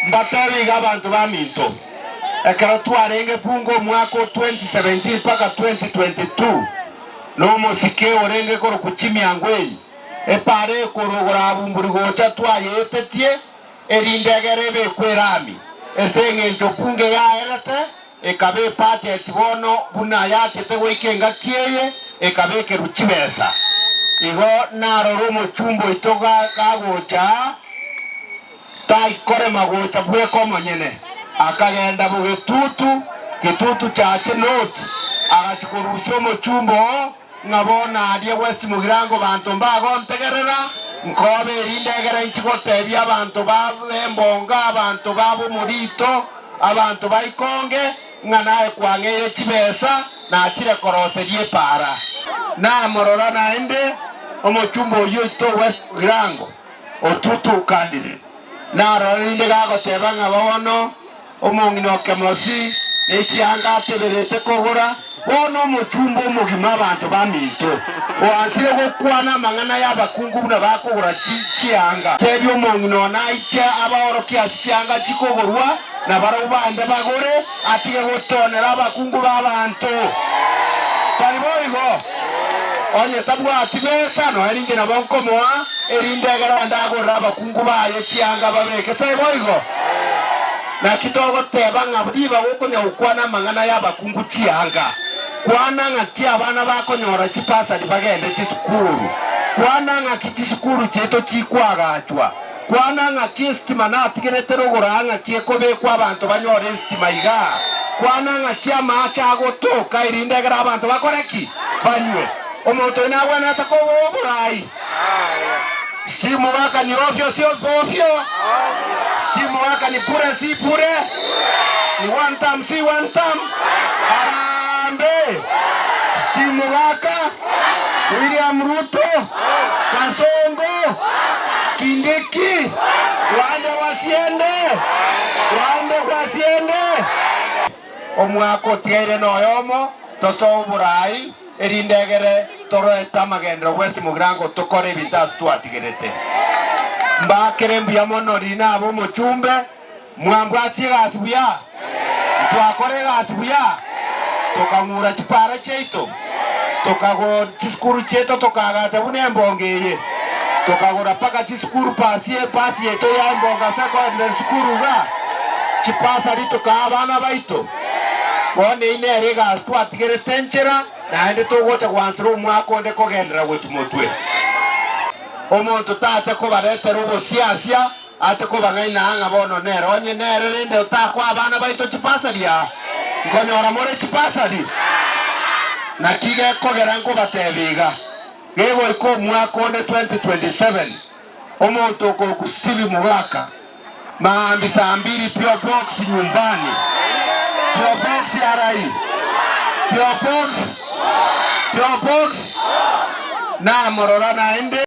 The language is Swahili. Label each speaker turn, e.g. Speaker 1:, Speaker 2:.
Speaker 1: mbatebiga abantu baminto ekero twarenge pungo mwaka 2017 mpaka 2022 no musike orenge koro kuchimia ngwei epare korogora bumburi gocha twayetetie erindegere be kwerami esenge ntopunge ya erete ekabe budget bono buna yake tegwikenga kieye ekabe keruchibesa igo naroro mochumbo itoga gagocha taikore magocha bweko monyene akagenda gitutu chache note agachukurusyo mochumbo ngabona adie West Mugirango bantu mbago ntegerera nkobe erindegere nchigotebia abantu babembonga abantu babo murito abantu baikonge nganae kwangere chibesa na achire koroserie para na morora naende omochumbo oyo ito West Mugirango otutu candidate na rorinde gagoteba ngabono omongino kemosi echianga ateberete kogora bono mochumbo omogima abantu baminto oansire gokwana mang'ana y'abakungu buna bakogora chianga tebyo omongino naicha abaoro kiasi chianga chikogorwa na baro bande bagore atige gotonera abakungu b'abantu tari boigo onye tabwati besa no eringe na bonkomoa erindegera ndagora abakungu baye chianga babeke tari boigo na kitogo teba ngabdiba gokonya ukwana mang'ana y'abakungu chianga kwana ngati abana bakonyora chipasa dibagende chisukuru kwana ngaki chisukuru cheto chikwagachwa kwana ngaki stima na tigeretero goranga kiekobe kwa abantu banyore stima iga kwana ngaki amacha agotoka irindegera abantu bakoreki banywe omuntu nawe natakobo burai stimu waka ni ofyo sio ofyo stimu waka ni pure si pure ni one time si one time stimu waka William Ruto Kasongo Kindiki wande wasiende omwako tiere noyomo toso burai erindegere toroeta magendero West Mugirango tokore bitas twatigerete mbakere mbiamono rina abo mochumbe mwambwatie gasibuya twakore gasibuya tokangura chipara cheito tokago chiskuru cheto tokagata bune mbongeye tokagora paka chiskuru pasi yeto ya mbonga secondary skuru ga chipasa rito ka abana baito bone ine rega twatigere tenchera na ende togocha kwansiro mwakonde kogendera gotumotwe omonto tate ko baretero bosiasia ate ko bangaina anga bono nero onye nere rende utakwa abana baito chipasa dia ngonyora more chipasa di na kige kogera ngo batebiga gego iko mwaka 2027 omonto ko kusibi mugaka maambi saa 2 pio box nyumbani pio box yarai pio box na morora na ende